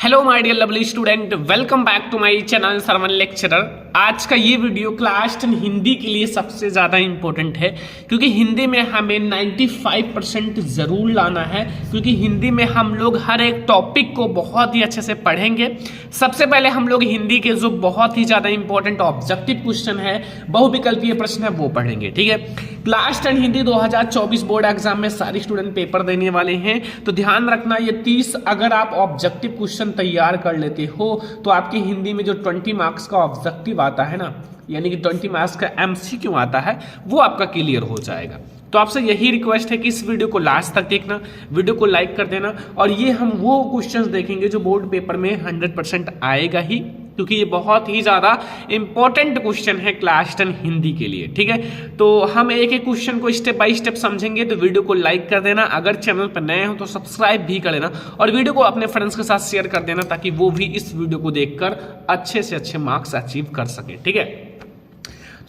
Hello my dear lovely student, welcome back to my channel Sarwan lecturer. आज का ये video class 10 Hindi के लिए सबसे ज़्यादा इंपॉर्टेंट है क्योंकि हिंदी में हमें 95% ज़रूर लाना है, क्योंकि हिंदी में हम लोग हर एक टॉपिक को बहुत ही अच्छे से पढ़ेंगे। सबसे पहले हम लोग हिंदी के जो बहुत ही ज़्यादा इंपॉर्टेंट ऑब्जेक्टिव क्वेश्चन है, बहुविकल्पीय प्रश्न है, वो पढ़ेंगे। ठीक है, क्लास 10 हिंदी 2024 बोर्ड एग्जाम में सारे स्टूडेंट पेपर देने वाले हैं, तो ध्यान रखना ये 30 अगर आप ऑब्जेक्टिव क्वेश्चन तैयार कर लेते हो तो आपकी हिंदी में जो 20 मार्क्स का ऑब्जेक्टिव आता है ना, यानी कि 20 मार्क्स का एमसीक्यू आता है, वो आपका क्लियर हो जाएगा। तो आपसे यही रिक्वेस्ट है कि इस वीडियो को लास्ट तक देखना, वीडियो को लाइक कर देना, और ये हम वो क्वेश्चंस देखेंगे जो बोर्ड पेपर में 100% आएगा ही, क्योंकि ये बहुत ही ज़्यादा इंपॉर्टेंट क्वेश्चन है क्लास 10 हिंदी के लिए। ठीक है, तो हम एक एक क्वेश्चन को स्टेप बाय स्टेप समझेंगे, तो वीडियो को लाइक कर देना, अगर चैनल पर नए हो तो सब्सक्राइब भी कर लेना, और वीडियो को अपने फ्रेंड्स के साथ शेयर कर देना ताकि वो भी इस वीडियो को देखकर अच्छे से अच्छे मार्क्स अचीव कर सके। ठीक है,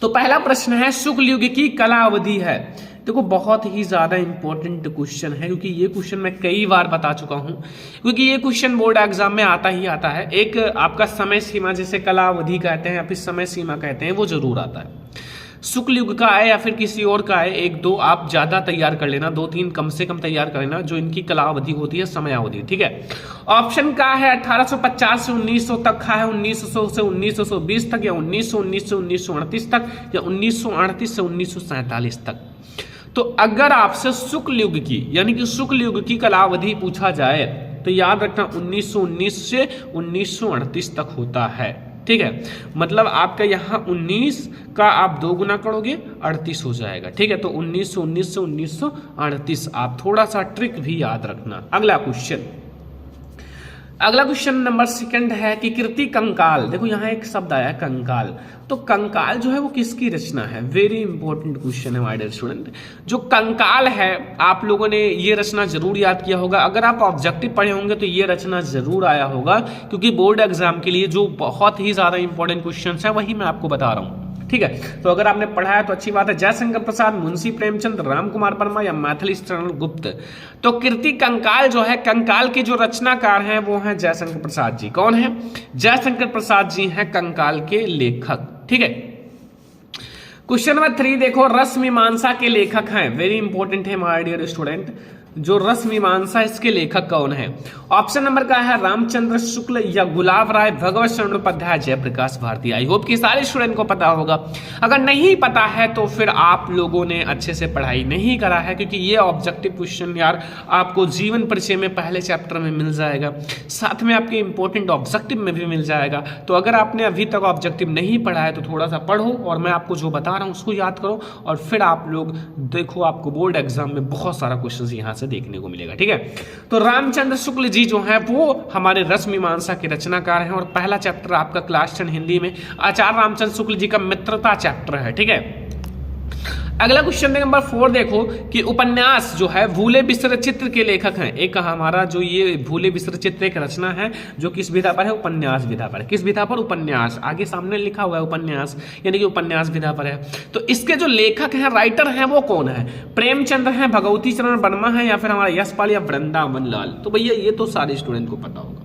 तो पहला प्रश्न है, शुक्ल युग की कला अवधि है। देखो बहुत ही ज्यादा इंपॉर्टेंट क्वेश्चन है, क्योंकि ये क्वेश्चन मैं कई बार बता चुका हूं, क्योंकि ये क्वेश्चन बोर्ड एग्जाम में आता ही आता है। एक आपका समय सीमा, जिसे कला अवधि कहते हैं या फिर समय सीमा कहते हैं, वो जरूर आता है। शुक्ल युग का है या फिर किसी और का है, एक दो आप ज्यादा तैयार कर लेना, 2-3 कम से कम तैयार कर लेना, जो इनकी कला अवधि होती है, समय अवधि। ठीक है, ऑप्शन का है 1850 से 1900 तक का है, 1900 से 1920 तक, या 1919 से 1938 तक, या 1938 से 1947 तक। तो अगर आपसे शुक्ल युग की यानी कि शुक्ल युग की कलावधि पूछा जाए तो याद रखना 1919 से 1938 तक होता है। ठीक है, मतलब आपका यहाँ 19 का आप 2 गुना करोगे 38 हो जाएगा। ठीक है, तो 1919 से 1938 आप थोड़ा सा ट्रिक भी याद रखना। अगला क्वेश्चन नंबर 2 है कि कृति कंकाल। देखो यहाँ एक शब्द आया है कंकाल, तो कंकाल जो है वो किसकी रचना है? वेरी इंपॉर्टेंट क्वेश्चन है माय डियर स्टूडेंट। जो कंकाल है, आप लोगों ने ये रचना जरूर याद किया होगा, अगर आप ऑब्जेक्टिव पढ़े होंगे तो ये रचना जरूर आया होगा, क्योंकि बोर्ड एग्जाम के लिए जो बहुत ही ज्यादा इंपॉर्टेंट क्वेश्चन है वही मैं आपको बता रहा हूँ। ठीक है, तो अगर आपने पढ़ा है तो अच्छी बात है। जयशंकर प्रसाद, मुंशी प्रेमचंद, राम कुमार वर्मा, या मैथिली शरण गुप्त। तो कृति कंकाल जो है, कंकाल के जो रचनाकार हैं वो हैं जयशंकर प्रसाद जी। कौन है? जयशंकर प्रसाद जी हैं कंकाल के लेखक। ठीक है, क्वेश्चन नंबर 3 देखो, रस मीमांसा के लेखक हैं। वेरी इंपॉर्टेंट है माय डियर स्टूडेंट, जो रस मीमांसा, इसके लेखक कौन है? ऑप्शन नंबर का है रामचंद्र शुक्ल, या गुलाब राय, भगवत शरण उपाध्याय, जयप्रकाश भारती। आई होप कि सारे स्टूडेंट को पता होगा। अगर नहीं पता है तो फिर आप लोगों ने अच्छे से पढ़ाई नहीं करा है, क्योंकि ये ऑब्जेक्टिव क्वेश्चन यार आपको जीवन परिचय में पहले चैप्टर में मिल जाएगा, साथ में आपके इंपॉर्टेंट ऑब्जेक्टिव में भी मिल जाएगा। तो अगर आपने अभी तक ऑब्जेक्टिव नहीं पढ़ा है तो थोड़ा सा पढ़ो, और मैं आपको जो बता रहा हूँ उसको याद करो, और फिर आप लोग देखो, आपको बोर्ड एग्जाम में बहुत सारा क्वेश्चन यहाँ से देखने को मिलेगा। ठीक है, तो रामचंद्र शुक्ल जी जो है वो हमारे रस मीमांसा के रचनाकार हैं, और पहला चैप्टर आपका क्लास 10 हिंदी में आचार्य रामचंद्र शुक्ल जी का मित्रता चैप्टर है। ठीक है, अगला क्वेश्चन नंबर 4 देखो कि उपन्यास जो है भूले बिसरे चित्र के लेखक हैं। एक हमारा जो ये भूले बिसरे चित्र एक रचना है जो किस विधा पर है? उपन्यास विधा पर। किस विधा पर? उपन्यास। आगे सामने लिखा हुआ है उपन्यास, यानी कि उपन्यास विधा पर है। तो इसके जो लेखक हैं, राइटर हैं, वो कौन है? प्रेमचंद हैं, भगवती चरण वर्मा है, या फिर हमारा यशपाल या वृंदावन लाल। तो भैया ये तो सारे स्टूडेंट को पता होगा,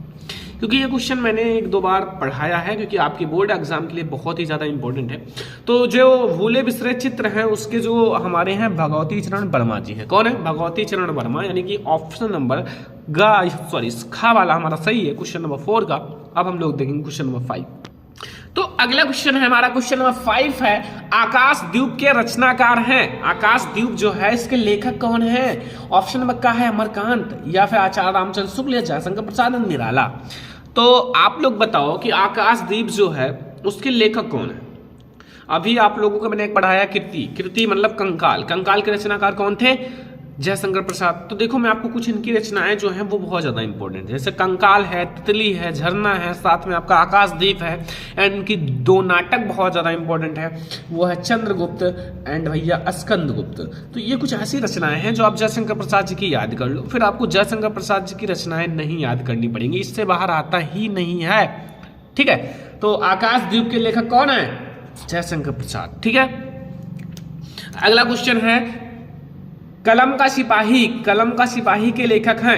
क्योंकि ये क्वेश्चन मैंने 1-2 बार पढ़ाया है, क्योंकि आपके बोर्ड एग्जाम के लिए बहुत ही ज़्यादा इंपॉर्टेंट है। तो जो भूले बिसरे चित्र हैं उसके जो हमारे हैं भगवती चरण वर्मा जी हैं। कौन है? भगवती चरण वर्मा, यानी कि ऑप्शन नंबर खा वाला हमारा सही है क्वेश्चन नंबर 4 का। अब हम लोग देखेंगे क्वेश्चन नंबर 5। तो अगला क्वेश्चन है हमारा क्वेश्चन नंबर 5 है, आकाशदीप के रचनाकार हैं। आकाशदीप जो है इसके लेखक कौन है? ऑप्शन नंबर का है अमरकांत, या फिर आचार्य रामचंद्र शुक्ल, या जयशंकर प्रसाद, निराला। तो आप लोग बताओ कि आकाशदीप जो है उसके लेखक कौन है? अभी आप लोगों को मैंने एक पढ़ाया कृति मतलब कंकाल। कंकाल के रचनाकार कौन थे? जयशंकर प्रसाद। तो देखो मैं आपको कुछ इनकी रचनाएं जो हैं वो बहुत ज़्यादा इंपॉर्टेंट है, जैसे कंकाल है, तितली है, झरना है, साथ में आपका आकाशदीप है, एंड इनकी 2 नाटक बहुत ज़्यादा इंपॉर्टेंट है, वो है चंद्रगुप्त एंड भैया स्कंदगुप्त। तो ये कुछ ऐसी रचनाएं हैं जो आप जयशंकर प्रसाद जी की याद कर लो, फिर आपको जयशंकर प्रसाद जी की रचनाएं नहीं याद करनी पड़ेंगी, इससे बाहर आता ही नहीं है। ठीक है, तो आकाशदीप के लेखक कौन है? जयशंकर प्रसाद। ठीक है, अगला क्वेश्चन है कलम का सिपाही। कलम का सिपाही के लेखक हैं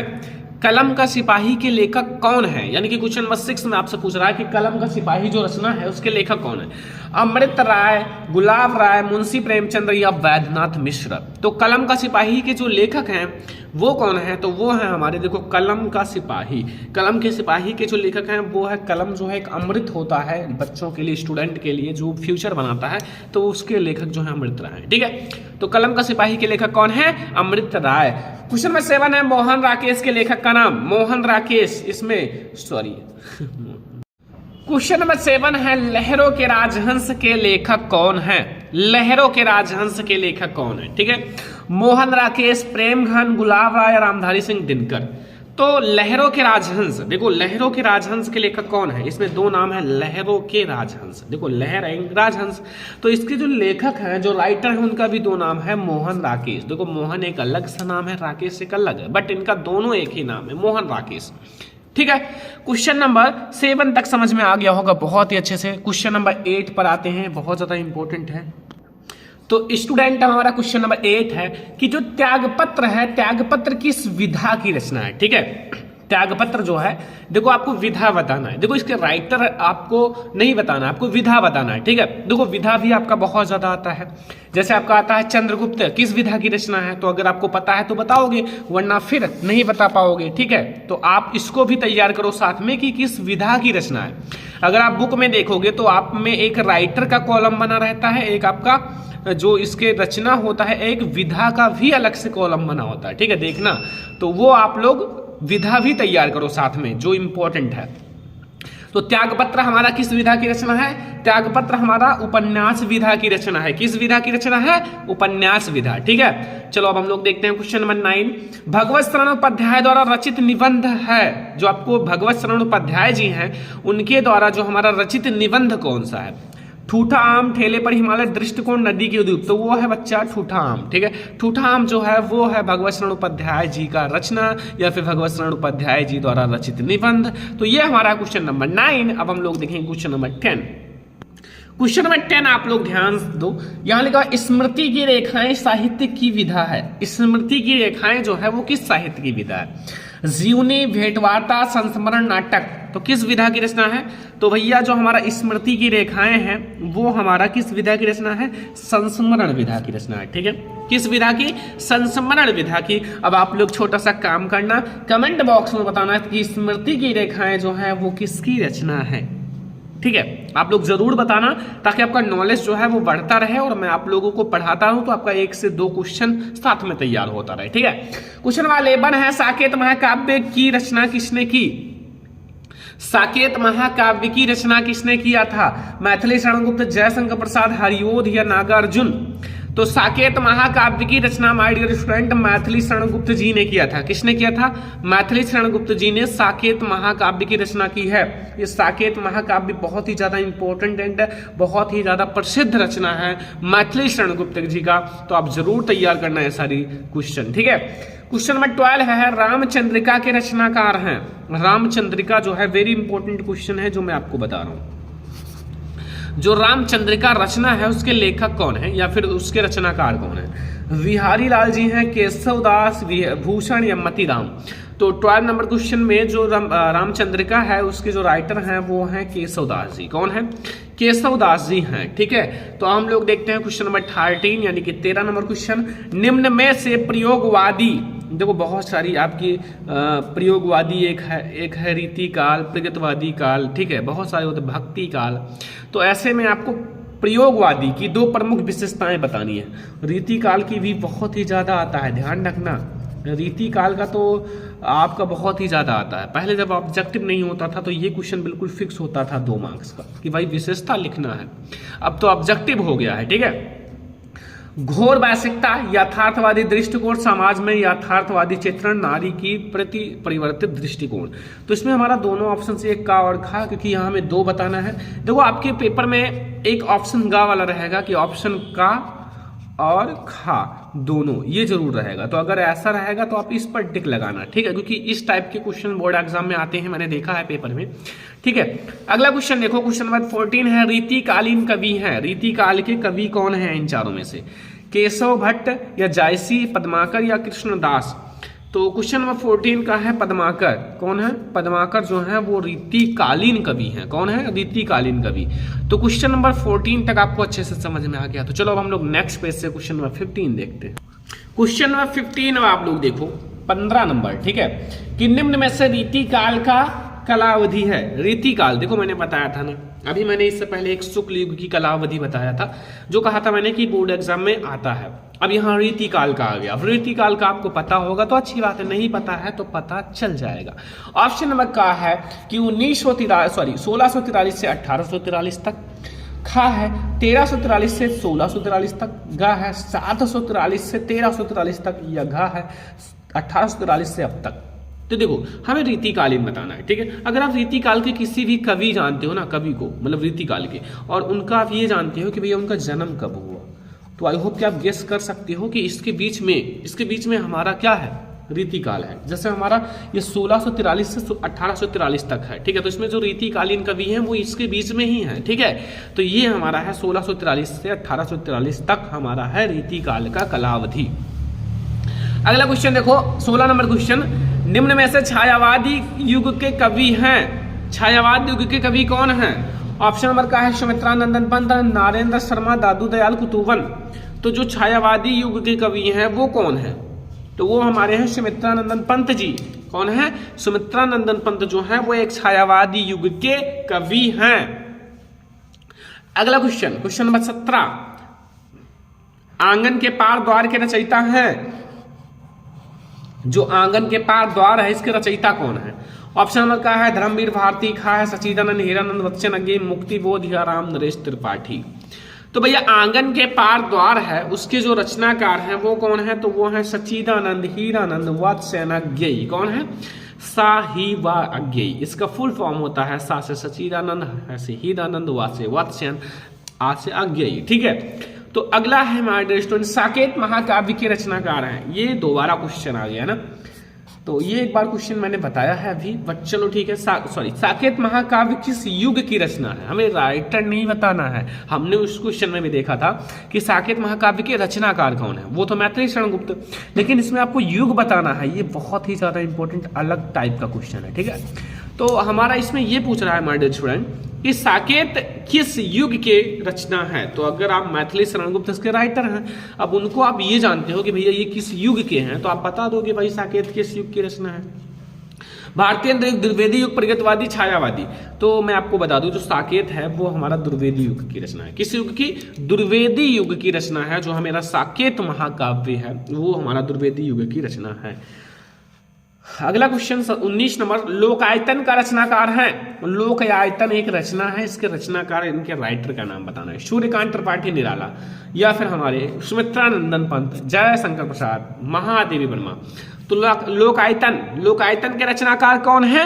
कलम का सिपाही के लेखक कौन है, यानी कि क्वेश्चन नंबर 6 में आपसे पूछ रहा है कि कलम का सिपाही जो रचना है उसके लेखक कौन है। अमृत राय, गुलाब राय, मुंशी प्रेमचंद्र या वैद्यनाथ मिश्र। तो कलम का सिपाही के जो लेखक हैं वो कौन है, तो वो है हमारे, देखो कलम का सिपाही, कलम के सिपाही के जो लेखक हैं वो है, कलम जो है एक अमृत होता है बच्चों के लिए, स्टूडेंट के लिए जो फ्यूचर बनाता है, तो उसके लेखक जो है अमृत राय। ठीक है, तो कलम का सिपाही के लेखक कौन है, अमृत राय। क्वेश्चन नंबर 7 है मोहन राकेश के लेखक का नाम, मोहन राकेश, इसमें सॉरी क्वेश्चन नंबर 7 है लहरों के राजहंस के लेखक कौन है, लहरों के राजहंस के लेखक कौन है। ठीक है, मोहन राकेश, प्रेमघन, गुलाब राय, रामधारी सिंह दिनकर। तो लहरों के राजहंस, देखो लहरों के राजहंस के लेखक कौन है, इसमें दो नाम है, लहरों के राजहंस, देखो लहर राजहंस, तो इसके जो लेखक हैं, जो राइटर हैं, उनका भी दो नाम है, मोहन राकेश। देखो मोहन एक अलग सा नाम है, राकेश एक अलग है, बट इनका दोनों एक ही नाम है, मोहन राकेश। ठीक है, क्वेश्चन नंबर 7 तक समझ में आ गया होगा बहुत ही अच्छे से। क्वेश्चन नंबर 8 पर आते हैं, बहुत ज्यादा इंपॉर्टेंट है। तो स्टूडेंट हमारा क्वेश्चन नंबर 8 है कि जो त्यागपत्र है, त्यागपत्र किस विधा की रचना है। ठीक है, त्यागपत्र जो है, देखो आपको विधा बताना है, देखो इसके राइटर आपको नहीं बताना, आपको विधा बताना है। ठीक है, देखो विधा भी आपका बहुत ज्यादा आता है, जैसे आपका आता है चंद्रगुप्त, किस विधा की रचना है, तो अगर आपको पता है तो बताओगे, वरना फिर नहीं बता पाओगे। ठीक है, तो आप इसको भी तैयार करो साथ में कि किस विधा की रचना है। अगर आप बुक में देखोगे तो आप में एक राइटर का कॉलम बना रहता है, एक आपका जो इसके रचना होता है, एक विधा का भी अलग से कॉलम बना होता है। ठीक है, देखना, तो वो आप लोग विधा भी तैयार करो साथ में, जो इंपॉर्टेंट है। तो त्यागपत्र हमारा किस विधा की रचना है, त्यागपत्र हमारा उपन्यास विधा की रचना है। किस विधा की रचना है, उपन्यास विधा। ठीक है, चलो अब हम लोग देखते हैं क्वेश्चन नंबर 9। भगवत शरण उपाध्याय द्वारा रचित निबंध है, जो आपको भगवत शरण उपाध्याय जी हैं उनके द्वारा जो हमारा रचित निबंध कौन सा है। ठूठा आम, ठेले पर हिमालय, दृष्टिकोण, नदी की उद्योग, तो वो है बच्चा ठूठा आम। ठीक है, ठूठा आम जो है वो है भगवत शरण उपाध्याय जी का रचना या फिर भगवत शरण उपाध्याय जी द्वारा रचित निबंध। तो ये हमारा क्वेश्चन नंबर 9। अब हम लोग देखेंगे क्वेश्चन नंबर 10। क्वेश्चन नंबर 10 आप लोग ध्यान दो, यहां लिखा स्मृति की रेखाएं साहित्य की विधा है। स्मृति की रेखाएं जो है वो किस साहित्य की विधा है, जीवनी, भेंटवार्ता, संस्मरण, नाटक, तो किस विधा की रचना है। तो भैया जो हमारा स्मृति की रेखाएं हैं वो हमारा किस विधा की रचना है, संस्मरण विधा की रचना है। ठीक है, किस विधा की, संस्मरण विधा की। अब आप लोग छोटा सा काम करना, कमेंट बॉक्स में बताना कि स्मृति की रेखाएं जो है वो किसकी रचना है। ठीक है, आप लोग जरूर बताना ताकि आपका नॉलेज जो है वो बढ़ता रहे और मैं आप लोगों को पढ़ाता रहूं तो आपका 1 से 2 क्वेश्चन साथ में तैयार होता रहे। ठीक है, क्वेश्चन नंबर 11 है साकेत महाकाव्य की रचना किसने की। साकेत महाकाव्य की रचना किसने किया था, मैथिली शरण गुप्त, जयशंकर प्रसाद, हरिओध या नागार्जुन। तो साकेत महाकाव्य की रचना my dear student Maithili Sharan Gupt जी ने किया था। किसने किया था, मैथिली शरण गुप्त जी ने साकेत महाकाव्य की रचना की है। ये साकेत महाकाव्य बहुत ही ज्यादा इंपॉर्टेंट एंड बहुत ही ज्यादा प्रसिद्ध रचना है मैथिली शरण गुप्त जी का, तो आप जरूर तैयार करना है सारी क्वेश्चन। ठीक है, क्वेश्चन नंबर 12 है रामचंद्रिका के रचनाकार हैं। रामचंद्रिका जो है वेरी इंपॉर्टेंट क्वेश्चन है जो मैं आपको बता रहा हूं। जो रामचंद्रिका रचना है उसके लेखक कौन है या फिर उसके रचनाकार कौन है। बिहारी लाल जी हैं, केशव दास, भूषण या मतीराम। तो 12 नंबर क्वेश्चन में जो रामचंद्रिका है उसके जो राइटर हैं वो हैं केशव दास जी। कौन है, केशव दास जी हैं। ठीक है, तो हम लोग देखते हैं क्वेश्चन नंबर 13 यानी कि 13 नंबर क्वेश्चन। निम्न में से प्रयोगवादी, देखो बहुत सारी आपकी प्रयोगवादी एक है रीति काल, प्रगतवादी काल, ठीक है, बहुत सारे होते भक्ति काल। तो ऐसे में आपको प्रयोगवादी की 2 प्रमुख विशेषताएं बतानी है। रीति काल की भी बहुत ही ज्यादा आता है, ध्यान रखना। रीति काल का तो आपका बहुत ही ज्यादा आता है। पहले जब ऑब्जेक्टिव नहीं होता था तो ये क्वेश्चन बिल्कुल फिक्स होता था 2 मार्क्स का कि भाई विशेषता लिखना है, अब तो ऑब्जेक्टिव हो गया है। ठीक है, घोर वैश्विकता, यथार्थवादी दृष्टिकोण, समाज में यथार्थवादी चित्रण, नारी की प्रति परिवर्तित दृष्टिकोण। तो इसमें हमारा दोनों ऑप्शन से एक का और खा, क्योंकि यहाँ हमें 2 बताना है। देखो आपके पेपर में एक ऑप्शन गा वाला रहेगा कि ऑप्शन का और खा दोनों, ये जरूर रहेगा। तो अगर ऐसा रहेगा तो आप इस पर टिक लगाना। ठीक है, क्योंकि इस टाइप के क्वेश्चन बोर्ड एग्जाम में आते हैं, मैंने देखा है पेपर में। ठीक है, अगला क्वेश्चन देखो, क्वेश्चन नंबर 14 है रीतिकालीन कवि हैं। रीतिकाल के कवि कौन है इन चारों में से, केशव भट्ट या जायसी, पद्माकर या कृष्णदास। तो क्वेश्चन नंबर 14 का है पद्माकर। कौन है? पद्माकर जो है वो रीतिकालीन कवि हैं। कौन है? रीतिकालीन कवि। तो क्वेश्चन नंबर 14 तक आपको अच्छे से समझ में आ गया। तो चलो अब हम लोग नेक्स्ट पेज से क्वेश्चन नंबर 15 देखते हैं। क्वेश्चन नंबर 15 अब आप लोग देखो 15 नंबर, ठीक है, कि निम्न में से रीतिकाल का कालावधि है। रीतिकाल देखो मैंने बताया था ना, अभी मैंने इससे पहले एक शुक्ल युग की कालावधि बताया था, जो कहा था मैंने कि बोर्ड एग्जाम में आता है। अब यहाँ रीतिकाल का आ गया। अब रीतिकाल का आपको पता होगा तो अच्छी बात है, नहीं पता है तो पता चल जाएगा। ऑप्शन नंबर का है कि 1643 से 1843 तक, खा है 1343 से 1643 तक, गा है 743 से 1343 तक, या घा है 1843 से अब तक। तो देखो हमें रीतिकालीन बताना है, ठीक है। अगर आप रीतिकाल के किसी भी कवि जानते हो ना, कवि को मतलब रीतिकाल के, और उनका आप ये जानते हो कि भैया उनका जन्म कब हुआ, तो आई होप कि आप गेस कर सकते हो कि इसके बीच में हमारा क्या है, रीतिकाल है। जैसे हमारा ये 1643 से 1843 तक है, ठीक है, तो इसमें जो रीतिकालीन कवि हैं वो इसके बीच में ही है, ठीक है। तो ये हमारा है 1643 से 1843 तक हमारा है रीतिकाल का कालावधि। अगला क्वेश्चन देखो 16 नंबर क्वेश्चन, निम्न में से छायावादी युग के कवि हैं। छायावाद युग के कवि कौन हैं? ऑप्शन नंबर का है सुमित्रानंदन पंत, नारेंद्र शर्मा, दादू दयाल कुतुबन। तो जो छायावादी युग के कवि हैं वो कौन है? तो वो हमारे हैं सुमित्रानंदन पंत जी। कौन है? सुमित्रानंदन पंत जो है वो एक छायावादी युग के कवि हैं। अगला क्वेश्चन नंबर 17, आंगन के पार द्वार के रचयिता हैं। जो आंगन के पार द्वार है इसके रचयिता कौन है? ऑप्शन नंबर का है धर्मवीर भारती, खा है सच्चिदानंद हीरानंद बच्चन, अज्ञे मुक्तिबोध या राम नरेश त्रिपाठी। तो भैया आंगन के पार द्वार है उसके जो रचनाकार हैं वो कौन है? तो वो है सच्चिदानंद हीरानंद वात्स्यन अज्ञेयी। कौन है? सा ही वा अज्ञेयी। इसका फुल फॉर्म होता है सा से सच्चिदानंद, है से हीरानंद, वा से वात्स्यन, आ से अज्ञेयी, ठीक है। तो अगला है हमारे स्टूडेंट साकेत महाकाव्य के रचनाकार हैं। ये दोबारा क्वेश्चन आ गया ना, तो ये एक बार क्वेश्चन मैंने बताया है अभी, बट चलो ठीक है। साकेत महाकाव्य किस युग की रचना है? हमें राइटर नहीं बताना है। हमने उस क्वेश्चन में भी देखा था कि साकेत महाकाव्य के रचनाकार कौन है, वो तो मैथिली शरण गुप्त, लेकिन इसमें आपको युग बताना है। ये बहुत ही ज्यादा इंपॉर्टेंट अलग टाइप का क्वेश्चन है, ठीक है। तो हमारा इसमें ये पूछ रहा है हमारे डियर स्टूडेंट कि साकेत किस युग के रचना है। तो अगर आप मैथिली शरण गुप्त के राइटर हैं, अब उनको आप ये जानते हो कि भैया ये किस युग के हैं, तो आप बता दोगे भाई साकेत किस युग की रचना है। भारतीय द्विवेदी युग, प्रगतवादी, छायावादी। तो मैं आपको बता दूं जो साकेत है वो हमारा द्विवेदी युग की रचना है। किस युग की? द्विवेदी युग की रचना है। जो हमारा साकेत महाकाव्य है वो हमारा द्विवेदी युग की रचना है। अगला क्वेश्चन 19 नंबर, लोकायतन का रचनाकार है। लोकायतन एक रचना है, इसके रचनाकार इनके राइटर का नाम बताना है। सूर्यकांत त्रिपाठी निराला, या फिर हमारे सुमित्रानंदन पंत, जय शंकर प्रसाद, महादेवी वर्मा। तो लोकायतन के रचनाकार कौन है?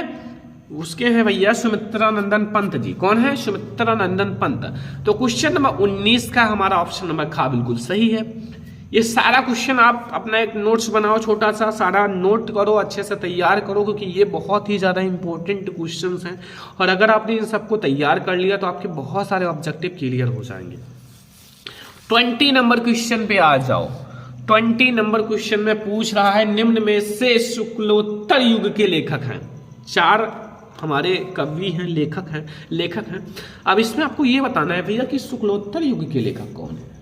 उसके हैं भैया सुमित्रानंदन पंत जी। कौन है? सुमित्रानंदन पंत। तो क्वेश्चन नंबर 19 का हमारा ऑप्शन नंबर खा बिल्कुल सही है। ये सारा क्वेश्चन आप अपना एक नोट्स बनाओ, छोटा सा सारा नोट करो, अच्छे से तैयार करो, क्योंकि ये बहुत ही ज़्यादा इंपॉर्टेंट क्वेश्चंस हैं। और अगर आपने इन सबको तैयार कर लिया तो आपके बहुत सारे ऑब्जेक्टिव क्लियर हो जाएंगे। 20 नंबर क्वेश्चन पे आ जाओ। 20 नंबर क्वेश्चन में पूछ रहा है निम्न में से शुक्लोत्तर युग के लेखक हैं। 4 हमारे कवि हैं, लेखक हैं। अब इसमें आपको ये बताना है भैया कि शुक्लोत्तर युग के लेखक कौन है।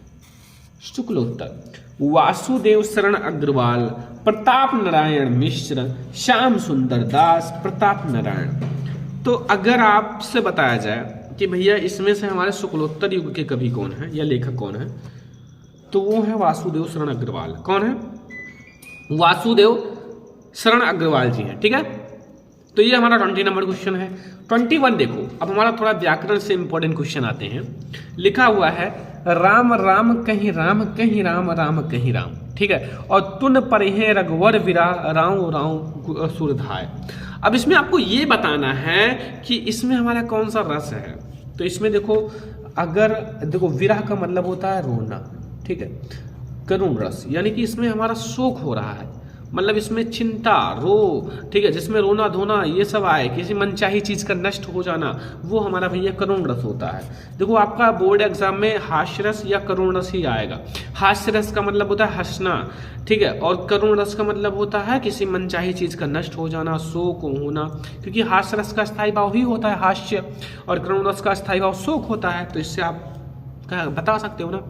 शुक्लोत्तर वासुदेव शरण अग्रवाल, प्रताप नारायण मिश्र, श्याम सुंदर दास, प्रताप नारायण। तो अगर आपसे बताया जाए कि भैया इसमें से हमारे शुक्लोत्तर युग के कवि कौन है या लेखक कौन है, तो वो है वासुदेव शरण अग्रवाल। कौन है? वासुदेव शरण अग्रवाल जी हैं, ठीक है। तो ये हमारा 20 नंबर क्वेश्चन है। 21 देखो, अब हमारा थोड़ा व्याकरण से इंपॉर्टेंट क्वेश्चन आते हैं। लिखा हुआ है राम राम कहीं राम कहीं राम राम कहीं राम, ठीक है। और तुन परिहे रघुवर विरा राव राव सुरधाय। अब इसमें आपको ये बताना है कि इसमें हमारा कौन सा रस है। तो इसमें देखो, अगर देखो विरह का मतलब होता है रोना, ठीक है, करुण रस, यानी कि इसमें हमारा शोक हो रहा है। मतलब इसमें चिंता, रो, ठीक है, जिसमें रोना धोना ये सब आए, किसी मनचाही चीज का नष्ट हो जाना, वो हमारा भैया करुण रस होता है। देखो आपका बोर्ड एग्जाम में हास्य रस या करुण रस ही आएगा। हास्य रस का मतलब होता है हंसना, ठीक है, और करुण रस का मतलब होता है किसी मनचाही चीज का नष्ट हो जाना, शोक होना, क्योंकि हास्य रस का स्थायी भाव ही होता है हास्य, और करुण रस का स्थायी भाव शोक होता है। तो इससे आप बता सकते हो ना।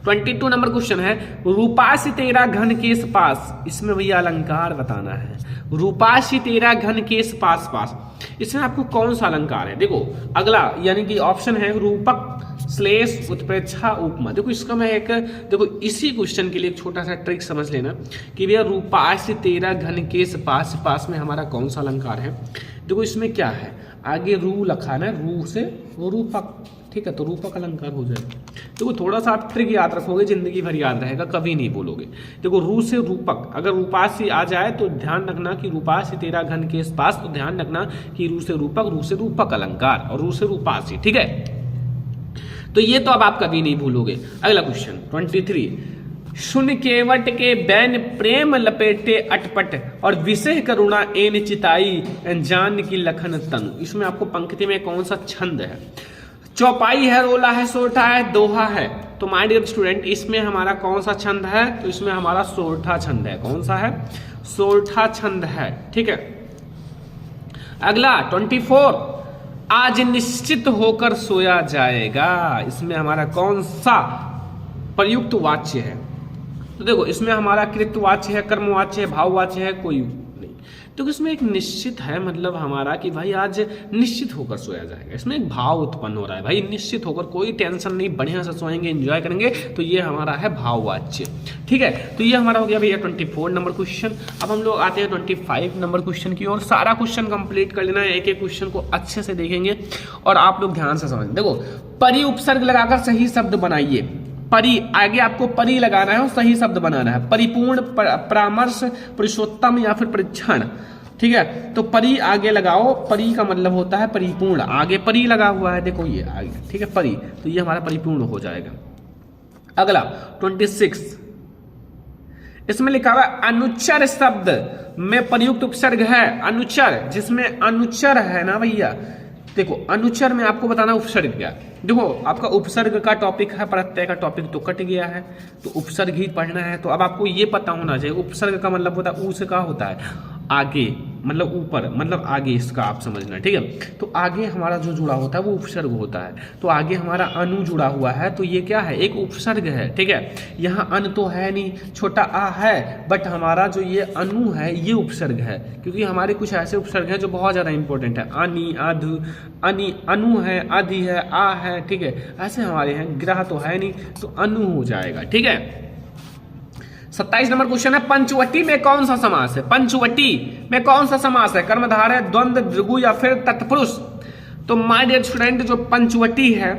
22 नंबर क्वेश्चन है, रूपासी तेरा घन केस पास, इसमें भैया अलंकार बताना है। रूपासी तेरा घन केस पास पास, इसमें आपको कौन सा अलंकार है? देखो अगला यानी कि ऑप्शन है रूपक श्लेष उत्प्रेक्षा उपमा। देखो इसका मैं एक, देखो इसी क्वेश्चन के लिए एक छोटा सा ट्रिक समझ लेना कि भैया रूपासी तेरा घन केस पास पास में हमारा कौन सा अलंकार है। देखो इसमें क्या है, आगे रू लखा ना, रू से वो रूपक, ठीक है, तो रूपक अलंकार हो जाएगा। देखो थोड़ा सा आप ट्रिक याद रखोगे, जिंदगी भर याद रहेगा, कभी नहीं बोलोगे। देखो रू से रूपक, अगर रूपासी आ जाए तो ध्यान रखना कि रूपासी तेरा घन केस पास, तो ध्यान रखना कि रू से रूपक अलंकार, और रू से रूपासी, ठीक है। तो ये तो अब आप कभी नहीं भूलोगे। अगला क्वेश्चन 23, सुन केवट के बैन प्रेम लपेटे अटपट, और विषय करुणा एन चिताई जान की लखन तनु। इसमें आपको पंक्ति में कौन सा छंद है? चौपाई है, रोला है, सोरठा है, दोहा है। तो माय डियर स्टूडेंट इसमें हमारा कौन सा छंद है? तो इसमें हमारा सोरठा छंद है। कौन सा है? सोरठा छंद है, ठीक है। अगला 24, आज निश्चित होकर सोया जाएगा, इसमें हमारा कौन सा प्रयुक्त वाच्य है? तो देखो इसमें हमारा कृतवाच्य है, कर्मवाच्य है, भाववाच्य है, कोई नहीं। तो इसमें एक निश्चित है, मतलब हमारा कि भाई आज निश्चित होकर सोया जाएगा। इसमें एक भाव उत्पन्न हो रहा है, भाई निश्चित होकर, कोई टेंशन नहीं, बढ़िया से सोएंगे, एंजॉय करेंगे। तो ये हमारा है भाववाच्य, ठीक है। तो ये हमारा हो गया भैया 24 नंबर क्वेश्चन। अब हम लोग आते हैं 25 नंबर क्वेश्चन की ओर। सारा क्वेश्चन कंप्लीट कर लेना है, एक एक क्वेश्चन को अच्छे से देखेंगे और आप लोग ध्यान से समझ। देखो परि उपसर्ग लगाकर सही शब्द बनाइए। परि, आगे आपको परि लगाना है और सही शब्द बनाना है। परिपूर्ण, परामर्श, पुरुषोत्तम या फिर परीक्षण, ठीक है। तो परि आगे लगाओ, परि का मतलब होता है परिपूर्ण, आगे परि लगा हुआ है, देखो ये आगे, ठीक है, परि, तो ये हमारा परिपूर्ण हो जाएगा। अगला 26, इसमें लिखा हुआ अनुच्चर शब्द में प्रयुक्त उपसर्ग है। अनुच्चर, जिसमें अनुच्चर है ना भैया, देखो अनुच्चर में आपको बताना उपसर्ग क्या। देखो आपका उपसर्ग का टॉपिक है, प्रत्यय का टॉपिक तो कट गया है, तो उपसर्ग ही पढ़ना है। तो अब आपको ये पता होना चाहिए उपसर्ग का मतलब होता है, ऊ से का होता है आगे, मतलब ऊपर, मतलब आगे, इसका आप समझना, ठीक है। तो आगे हमारा जो जुड़ा होता है वो उपसर्ग होता है। तो आगे हमारा अनु जुड़ा हुआ है, तो ये क्या है? एक उपसर्ग है, ठीक है। यहाँ अन तो है नहीं, छोटा आ है, बट हमारा जो ये अनु है ये उपसर्ग है, क्योंकि हमारे कुछ ऐसे उपसर्ग हैं जो बहुत ज्यादा इंपॉर्टेंट है। अनि, अधु, अनि, अनु है, आदि है, आ है, ठीक है, ऐसे हमारे हैं। ग्रह तो है नहीं, तो अनु हो जाएगा, ठीक है। 27 नंबर क्वेश्चन है, पंचवटी में कौन सा समास है? पंचवटी में कौन सा समास है? कर्मधारय, द्वंद्व, द्विगु या फिर तत्पुरुष? तो माय डियर स्टूडेंट जो पंचवटी है,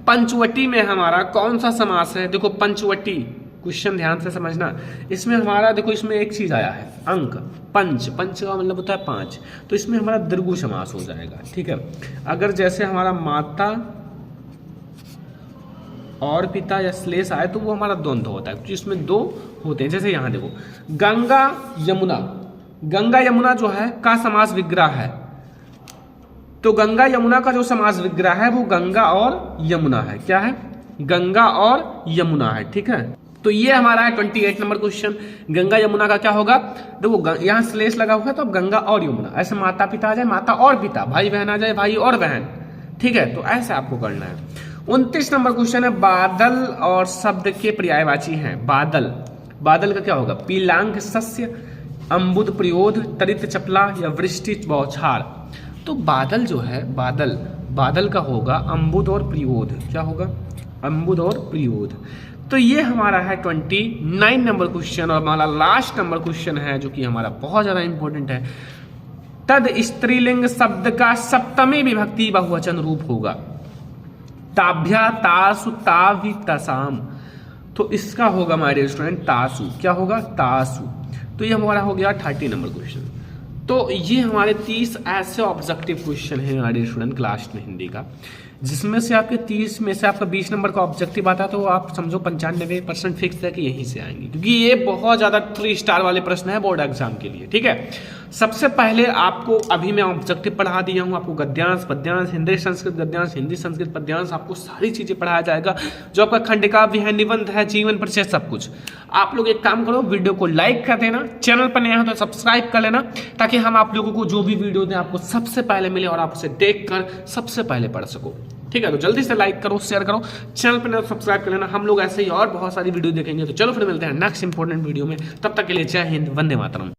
पंचवटी में हमारा कौन सा समास है? देखो पंचवटी, क्वेश्चन ध्यान से समझना। इसमें हमारा देखो, इसमें एक चीज आया है, अंक, पंच, पंच का मतलब होता है 5, तो इसमें हमारा द्विगु समास हो जाएगा, ठीक है। अगर जैसे हमारा माता और पिता या श्लेष आए तो वो हमारा द्वंद्व होता है, क्योंकि इसमें 2 होते हैं। जैसे यहाँ देखो गंगा यमुना, गंगा यमुना जो है का समास विग्रह है, तो गंगा यमुना का जो समास विग्रह है वो गंगा और यमुना है। क्या है? गंगा और यमुना है, ठीक है। तो ये हमारा है 28 नंबर क्वेश्चन। गंगा यमुना का क्या होगा? देखो यहाँ श्लेष लगा हुआ है, तो अब गंगा और यमुना, ऐसे माता पिता आ जाए, माता और पिता, भाई बहन आ जाए, भाई और बहन, ठीक है। तो ऐसे आपको करना है। 29 नंबर क्वेश्चन है, बादल और शब्द के पर्यायवाची हैं। बादल, बादल का क्या होगा? पीलांग सस्य, अम्बुद प्रयोध, तरित चपला या वृष्टि बौछार। तो बादल जो है, बादल, बादल का होगा अम्बुद और प्रयोध। क्या होगा? अम्बुद और प्रयोध। तो ये हमारा है 29 नंबर क्वेश्चन। और हमारा लास्ट नंबर क्वेश्चन है जो कि हमारा बहुत ज्यादा इंपॉर्टेंट है, तद स्त्रीलिंग शब्द का सप्तमी विभक्ति बहुवचन रूप होगा। ताभ्या, तासु, ताभि, तसाम। तो इसका होगा माय डियर स्टूडेंट तासु। क्या होगा? तासु। तो ये हमारा हो गया 30 नंबर क्वेश्चन। तो ये हमारे 30 ऐसे ऑब्जेक्टिव क्वेश्चन हैं माय डियर स्टूडेंट क्लास में हिंदी का। जिसमें से आपके 30 में से आपका 20 नंबर का ऑब्जेक्टिव आता है, तो आप समझो 95% फिक्स है कि यहीं से आएंगे, क्योंकि ये बहुत ज़्यादा 3 स्टार वाले प्रश्न है बोर्ड एग्जाम के लिए। ठीक है, सबसे पहले आपको अभी मैं ऑब्जेक्टिव पढ़ा दिया हूँ, आपको गद्यांश पद्यांश, हिंदी संस्कृत गद्यांश, हिंदी संस्कृत पद्यांश, आपको सारी चीज़ें पढ़ाया जाएगा, जो आपका खंडकाव्य है, निबंध है, जीवन परिचय, सब कुछ। आप लोग एक काम करो, वीडियो को लाइक कर देना, चैनल पर नया हो तो सब्सक्राइब कर लेना, ताकि हम आप लोगों को जो भी वीडियो दें आपको सबसे पहले मिले और आप उसे देखकर सबसे पहले पढ़ सको। ठीक है, तो जल्दी से लाइक करो, शेयर करो, चैनल पर सब्सक्राइब कर लेना। हम लोग ऐसे ही और बहुत सारी वीडियो देखेंगे। तो चलो फिर मिलते हैं नेक्स्ट इंपॉर्टेंट वीडियो में, तब तक के लिए जय हिंद, वंदे मातरम।